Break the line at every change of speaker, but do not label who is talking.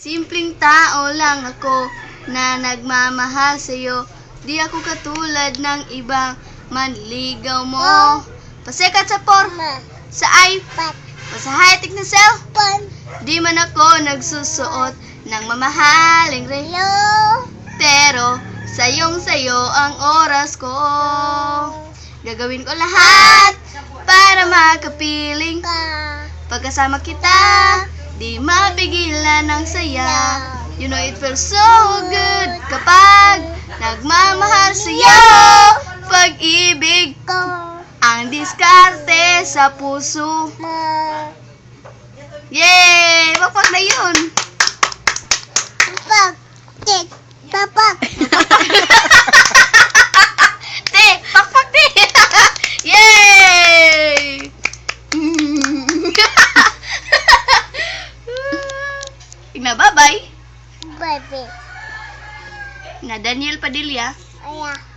Simpleng tao lang ako na nagmamahal sa'yo. Di ako katulad ng ibang manligaw mo. Pasikat sa sa iPad, sa high-tech na cellphone. Di man ako nagsusuot ng mamahaling relo. Pero sayong-sayo ang oras ko. Gagawin ko lahat para makapiling ka. Pagkasama kita, di mapigilan ng saya. You know it feels so good kapag nagmamahal sa'yo. Pag-ibig ko ang diskarte sa puso. Yay! Pakpak na yun!
Papak! Tik! Papak!
Te! Pakpak te! Yay! Tigna, bye-bye!
Baby!
Na Daniel Padilla.
Ayan.